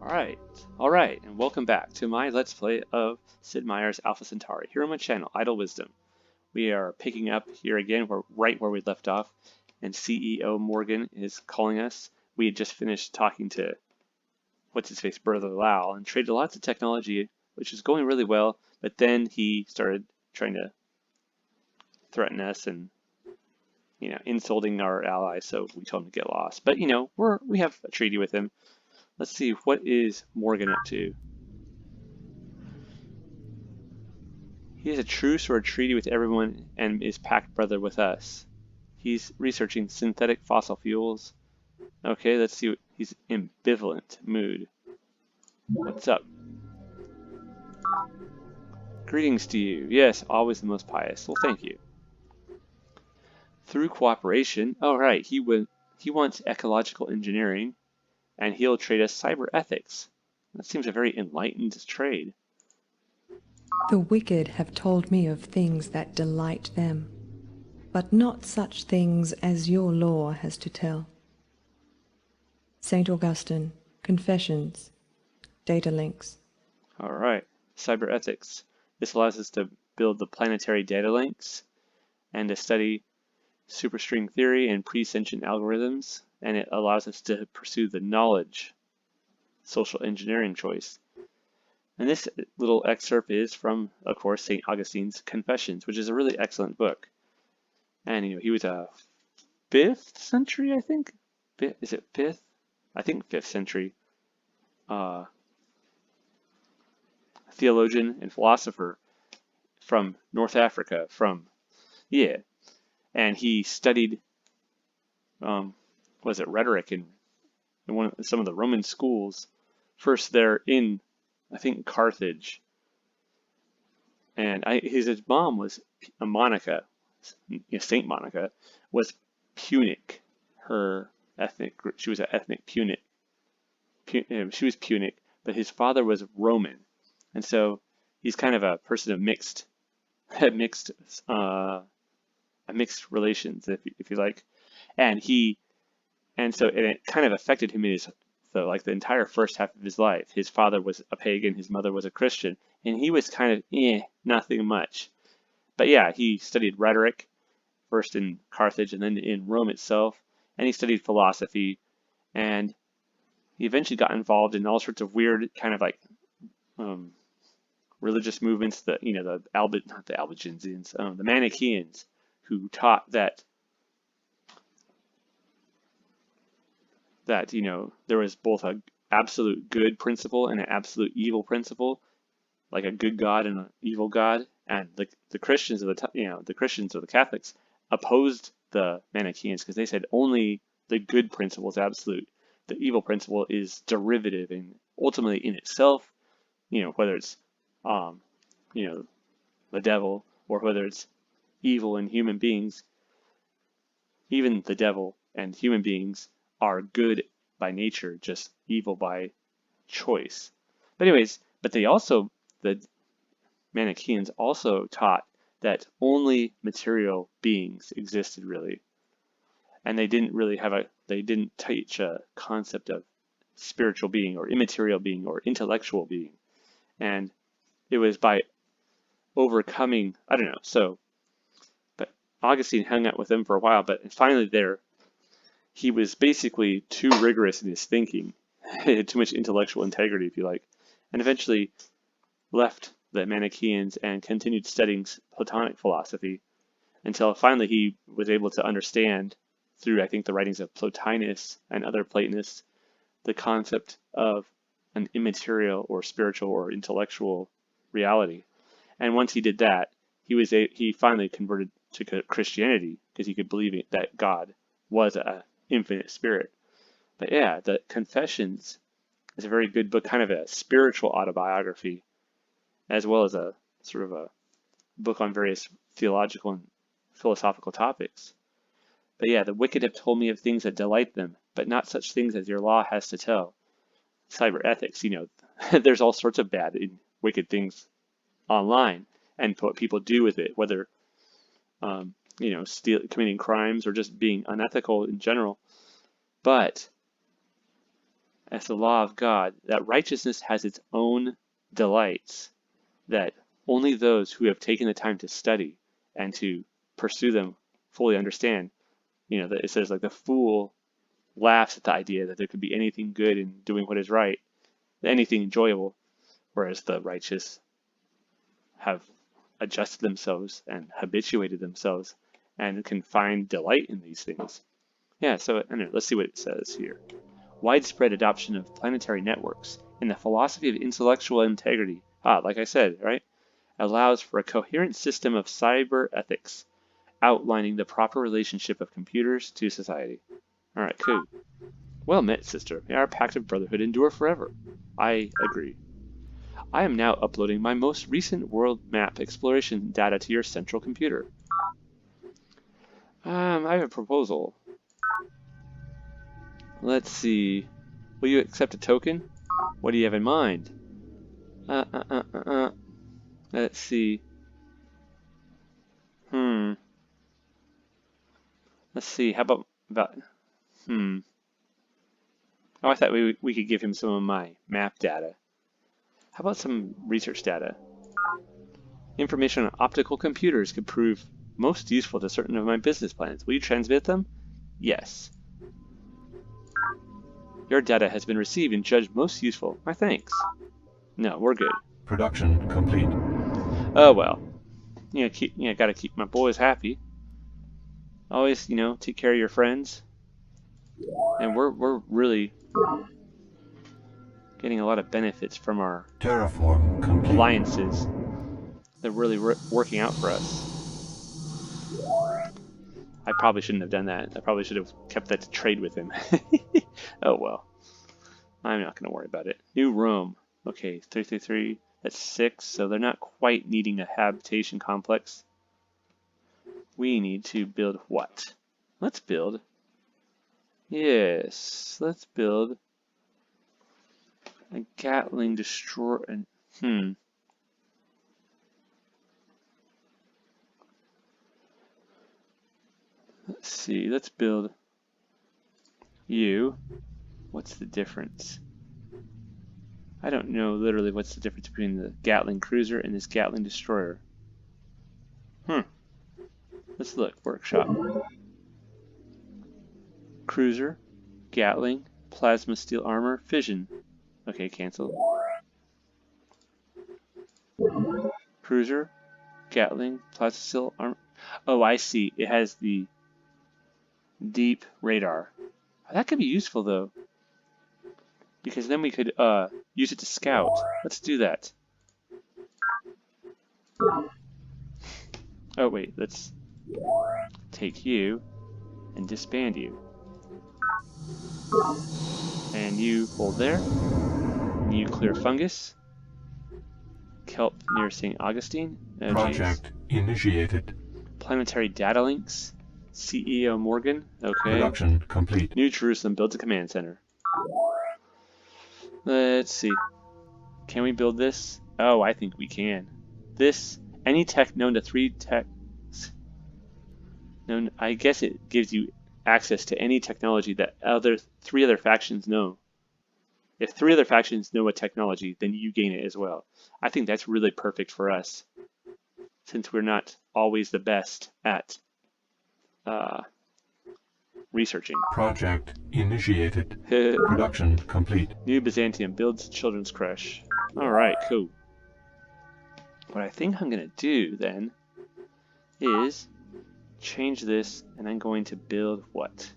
Alright, and welcome back to my Let's Play of Sid Meier's Alpha Centauri here on my channel, Idle Wisdom. We are picking up here again, we're right where we left off, and CEO Morgan is calling us. We had just finished talking to, what's-his-face, Brother Lau, and traded lots of technology, which is going really well, but then he started trying to threaten us and, insulting our allies, so we told him to get lost. But, we have a treaty with him. Let's see, what is Morgan up to? He has a truce or a treaty with everyone and is pact brother with us. He's researching synthetic fossil fuels. Okay, let's see. He's ambivalent mood. What's up? Greetings to you. Yes, always the most pious. Well, thank you. Through cooperation. All right, he wants ecological engineering, and he'll trade us cyber ethics. That seems a very enlightened trade. The wicked have told me of things that delight them, but not such things as your law has to tell. St. Augustine, Confessions, Data Links. All right, cyber ethics. This allows us to build the planetary data links and to study superstring theory and pre-sentient algorithms, and it allows us to pursue the knowledge social engineering choice. And this little excerpt is from, of course, St. Augustine's Confessions, which is a really excellent book. And he was a 5th century, I think. Is it 5th? I think 5th century theologian and philosopher from North Africa. And he studied, rhetoric in some of the Roman schools. First there in, I think, Carthage. And his mom was Monica, Saint Monica, was Punic. She was an ethnic Punic. She was Punic, but his father was Roman. And so he's kind of a person of mixed relations, if you like. And so it kind of affected him in the entire first half of his life. His father was a pagan, his mother was a Christian, and he was kind of nothing much. But yeah, he studied rhetoric, first in Carthage and then in Rome itself, and he studied philosophy, and he eventually got involved in all sorts of weird kind of religious movements, the Manichaeans, who taught that there was both an absolute good principle and an absolute evil principle, like a good God and an evil God. And the Christians or the Catholics opposed the Manichaeans because they said only the good principle is absolute. The evil principle is derivative and ultimately in itself, whether it's the devil or whether it's evil in human beings, even the devil and human beings are good by nature, just evil by choice. But anyways, the Manichaeans also taught that only material beings existed really. And they didn't teach a concept of spiritual being or immaterial being or intellectual being. And it was by overcoming, but Augustine hung out with them for a while, but finally he was basically too rigorous in his thinking, too much intellectual integrity, if you like, and eventually left the Manichaeans and continued studying Platonic philosophy until finally he was able to understand, through I think the writings of Plotinus and other Platonists, the concept of an immaterial or spiritual or intellectual reality. And once he did that, he finally converted to Christianity because he could believe that God was an infinite spirit. But yeah, the Confessions is a very good book, kind of a spiritual autobiography, as well as a sort of a book on various theological and philosophical topics. But yeah, the wicked have told me of things that delight them, but not such things as your law has to tell. Cyber ethics, there's all sorts of bad and wicked things online, and what people do with it, whether committing crimes or just being unethical in general. But as the law of God, that righteousness has its own delights, that only those who have taken the time to study and to pursue them fully understand. You know, it says like the fool laughs at the idea that there could be anything good in doing what is right, anything enjoyable, whereas the righteous have adjusted themselves and habituated themselves and can find delight in these things. Yeah, so anyway, let's see what it says here. Widespread adoption of planetary networks and the philosophy of intellectual integrity, like I said, right, allows for a coherent system of cyber ethics outlining the proper relationship of computers to society. All right, cool. Well met, sister. May our pact of brotherhood endure forever. I agree. I am now uploading my most recent world map exploration data to your central computer. I have a proposal. Let's see. Will you accept a token? What do you have in mind? Let's see. Let's see. How about Oh, I thought we could give him some of my map data. How about some research data? Information on optical computers could prove most useful to certain of my business plans. Will you transmit them? Yes. Your data has been received and judged most useful. My thanks. No, we're good. Production complete. Oh well. Gotta keep my boys happy. Always, take care of your friends. And we're really getting a lot of benefits from our Terraform complete. alliances. They're really working out for us. I probably shouldn't have done that. I probably should have kept that to trade with him. Oh well. I'm not going to worry about it. New room. Okay, 333. That's 6. So they're not quite needing a habitation complex. We need to build what? Let's build. Yes, let's build a Gatling destroyer. Let's see. Let's build you. What's the difference? I don't know literally what's the difference between the Gatling cruiser and this Gatling destroyer. Let's look. Workshop. Cruiser, Gatling, plasma steel armor, fission. Okay, cancel. Cruiser, Gatling, plasma steel armor. Oh, I see. It has the deep radar. That could be useful though, because then we could use it to scout. Let's do that. Oh wait, let's take you and disband you. And you hold there. Nuclear fungus. Kelp near St. Augustine. Oh, Project initiated. Planetary data links. CEO Morgan. Okay. Production complete. New Jerusalem builds a command center. Let's see. Can we build this? Oh, I think we can. This, any tech known to 3 techs. Known, I guess it gives you access to any technology that 3 other factions know. If 3 other factions know a technology, then you gain it as well. I think that's really perfect for us, since we're not always the best at researching. Project initiated. Production complete. New Byzantium builds children's crush. Alright, cool. What I think I'm going to do then is change this, and I'm going to build what?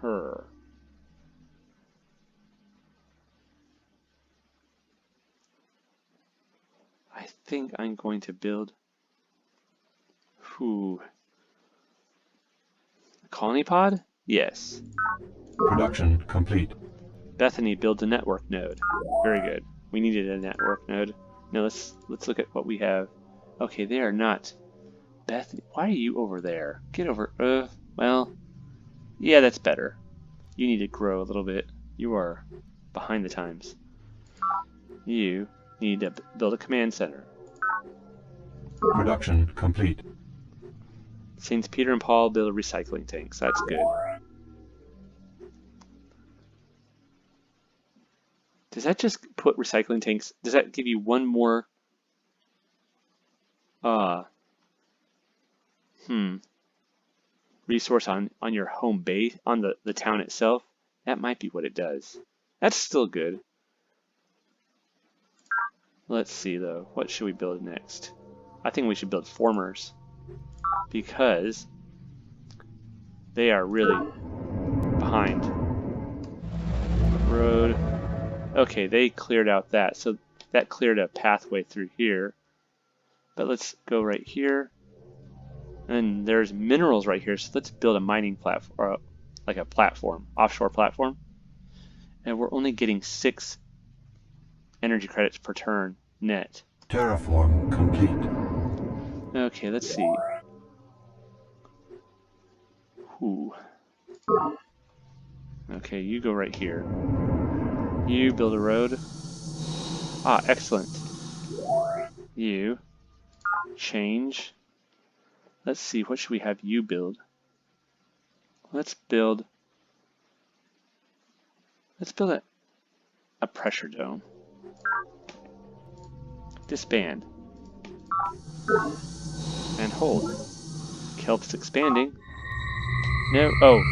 Her. I think I'm going to build colony pod? Yes. Production complete. Bethany builds a network node. Very good. We needed a network node. Now let's look at what we have. Okay, they are not. Bethany, why are you over there? Get over. Well, yeah, that's better. You need to grow a little bit. You are behind the times. You need to build a command center. Production complete. Saints Peter and Paul build recycling tanks. That's good. Does that just put recycling tanks? Does that give you one more? Resource on your home base, on the town itself? That might be what it does. That's still good. Let's see though. What should we build next? I think we should build formers because they are really behind. Road. Okay, they cleared out that, so that cleared a pathway through here. But let's go right here. And there's minerals right here, so let's build a mining platform, like a platform, offshore platform. And we're only getting 6 energy credits per turn net. Terraform complete. Okay, let's see. Ooh. Okay, you go right here. You build a road. Ah, excellent. You change. Let's see, what should we have you build? Let's build a pressure dome. Disband. And hold. Kelp's expanding. No, oh.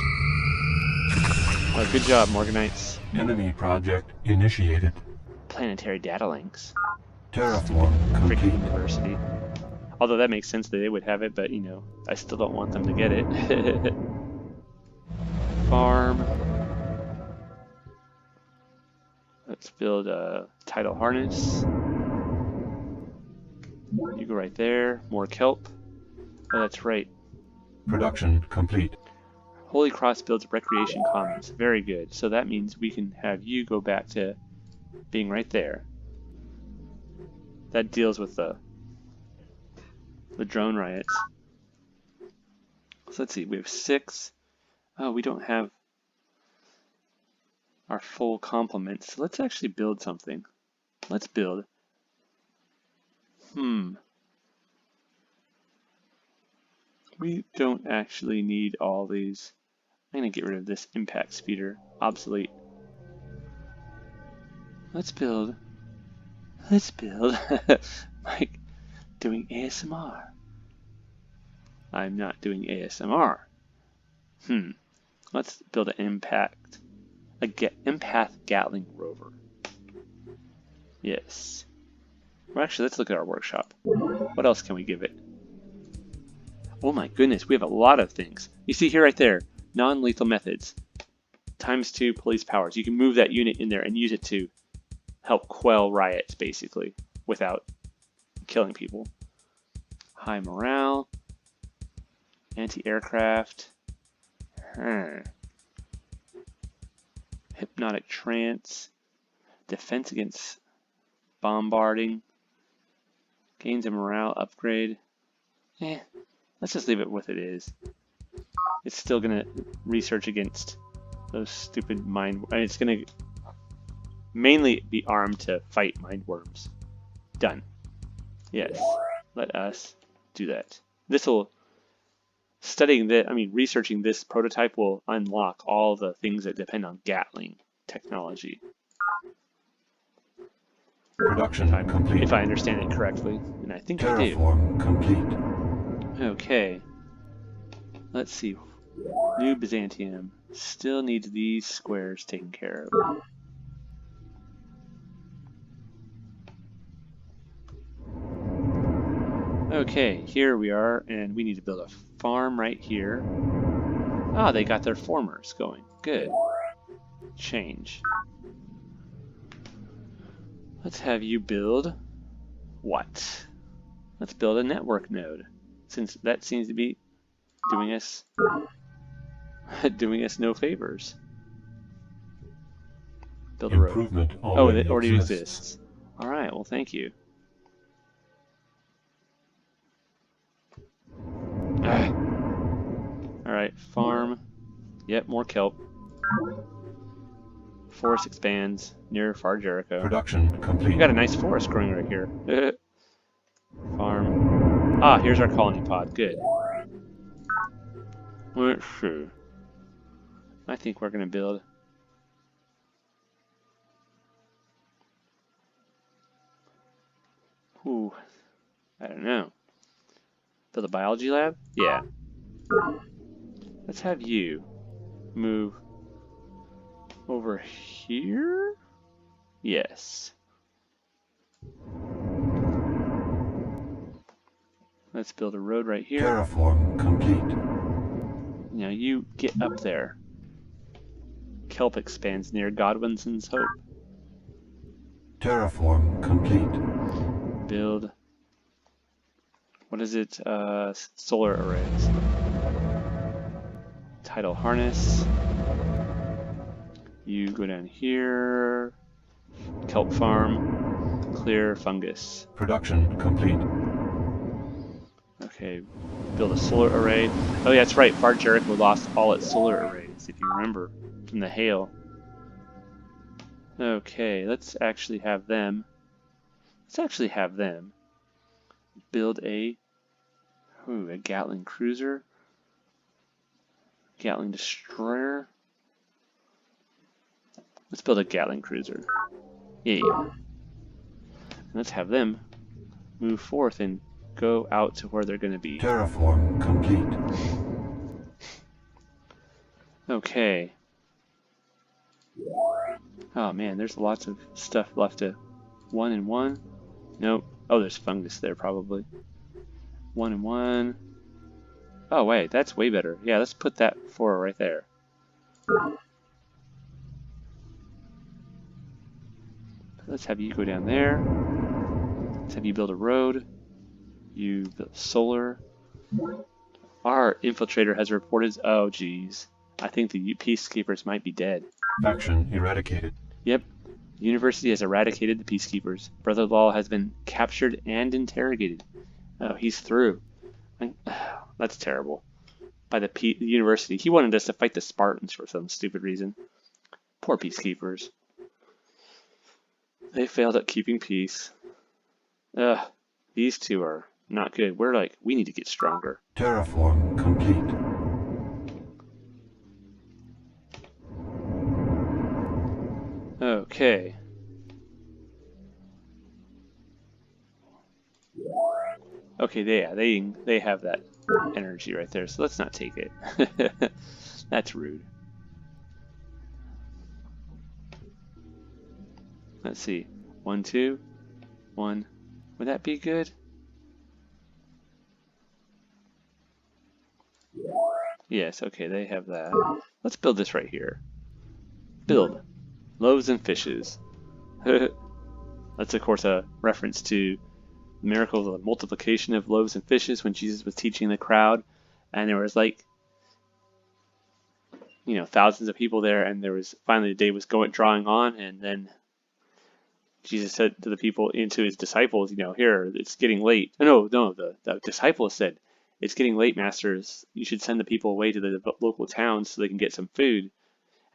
Oh, good job, Morganites. Enemy project initiated. Planetary data links. Terraform Freaking complete. university. Although that makes sense that they would have it, but you know, I still don't want them to get it. Farm. Let's build a tidal harness. You go right there. More kelp. Oh, that's right. Production complete. Holy Cross builds recreation commons. Very good. So that means we can have you go back to being right there. That deals with the drone riots. So let's see. We have 6. Oh, we don't have our full complement. So let's actually build something. Let's build. We don't actually need all these. I'm going to get rid of this impact speeder. Obsolete. Let's build. Let's build. Like doing ASMR. I'm not doing ASMR. Let's build an impact. Empath Gatling rover. Yes. Well, actually, let's look at our workshop. What else can we give it? Oh my goodness, we have a lot of things. You see here right there, non-lethal methods. ×2 police powers. You can move that unit in there and use it to help quell riots, basically, without killing people. High morale. Anti-aircraft. Hypnotic trance. Defense against bombarding. Gains a morale upgrade. Let's just leave it with it is. It's still gonna research against those stupid it's gonna mainly be armed to fight mind worms. Done. Yes. Let us do that. Researching this prototype will unlock all the things that depend on Gatling technology. Production complete. If I understand it correctly, and I think I do. Terraform complete. Okay. Let's see. New Byzantium still needs these squares taken care of. Okay, here we are, and we need to build a farm right here. Ah, they got their formers going. Good. Change. Let's have you build what? Let's build a network node, since that seems to be doing us no favors. Build a road. Improvement Oh, it already exists. exists. All right. Well, thank you. All right, farm. Yep, more kelp. Forest expands near Far Jericho. Production complete. We got a nice forest growing right here. Farm. Ah, here's our colony pod. Good. Let's see. I think we're gonna build. Ooh, I don't know. Build a biology lab? Yeah. Let's have you move over here? Yes. Let's build a road right here. Terraform complete. Now you get up there. Kelp expands near Godwinson's Hope. Terraform complete. Build, what is it? Solar arrays. Tidal harness. You go down here. Kelp farm. Clear fungus. Production complete. Okay, build a solar array. Oh yeah, that's right. Far Jericho lost all its solar arrays, if you remember, from the hail. Okay, let's actually have them. Build a Gatling cruiser, Gatling destroyer. Let's build a Gatling cruiser. Yeah. And let's have them move forth and go out to where they're going to be. Terraform complete. Okay. Oh man, there's lots of stuff left to 1 and 1. Nope. Oh, there's fungus there probably. 1 and 1. Oh wait, that's way better. Yeah, let's put that 4 right there. Let's have you go down there. Let's have you build a road. You build solar. Our infiltrator has reported. Oh geez, I think the Peacekeepers might be dead. Faction eradicated. Yep. The university has eradicated the Peacekeepers. Brother Law has been captured and interrogated. Oh, he's through. That's terrible. By the university. He wanted us to fight the Spartans for some stupid reason. Poor Peacekeepers. They failed at keeping peace. Ugh, these two are not good. We need to get stronger. Terraform complete. Okay. Okay, they have that energy right there, so let's not take it. That's rude. Let's see. 1, 2, 1. Would that be good? Yes, okay, they have that. Let's build this right here. Build. Loaves and fishes. That's, of course, a reference to the miracle of the multiplication of loaves and fishes when Jesus was teaching the crowd. And there was thousands of people there, and there was finally the day was drawing on, and then Jesus said to the people, to his disciples, here, it's getting late. No, the disciples said, it's getting late, masters. You should send the people away to the local towns so they can get some food.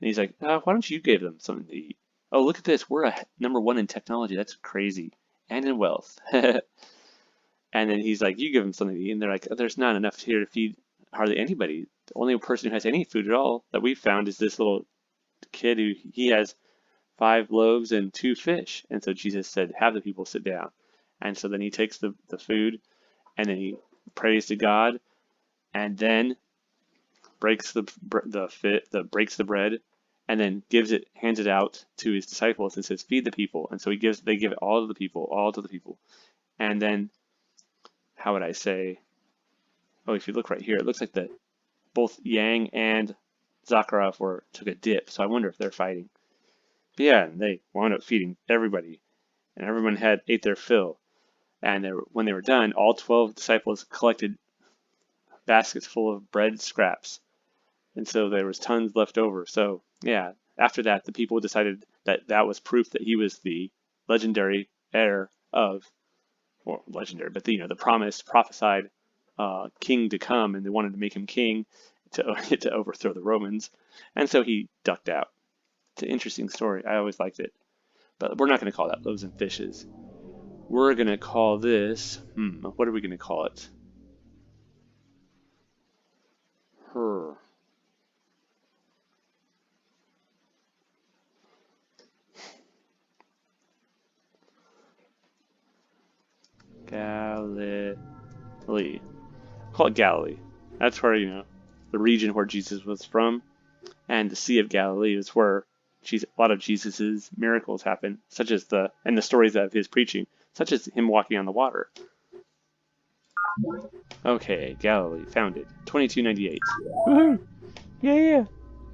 And he's like, why don't you give them something to eat? Oh, look at this. We're #1 in technology. That's crazy. And in wealth. And then he's like, you give them something to eat. And they're like, there's not enough here to feed hardly anybody. The only person who has any food at all that we've found is this little kid who he has 5 loaves and 2 fish. And so Jesus said, have the people sit down. And so then he takes the food and then he prays to God and then breaks the bread and then hands it out to his disciples and says, feed the people. And so they give it all to the people. And then, how would I say, if you look right here, it looks like both Yang and Zakharov took a dip. So I wonder if they're fighting. But yeah, they wound up feeding everybody, and everyone ate their fill. And when they were done, all 12 disciples collected baskets full of bread scraps. And so there was tons left over. So yeah, after that, the people decided that was proof that he was the legendary heir of, or legendary, but the prophesied king to come, and they wanted to make him king to overthrow the Romans. And so he ducked out. It's an interesting story. I always liked it. But we're not going to call that loaves and fishes. We're going to call this, what are we going to call it? Her. Call it Galilee. That's where, the region where Jesus was from. And the Sea of Galilee is where a lot of Jesus's miracles happen, such as the stories of his preaching, such as him walking on the water. Okay, Galilee, founded, 2298. Woohoo! Yeah!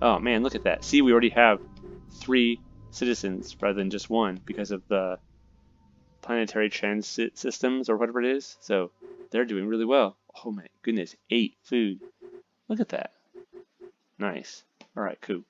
Oh man, look at that. See, we already have 3 citizens rather than just 1 because of the planetary transit systems or whatever it is. So they're doing really well. Oh my goodness, 8 food. Look at that. Nice. Alright, cool.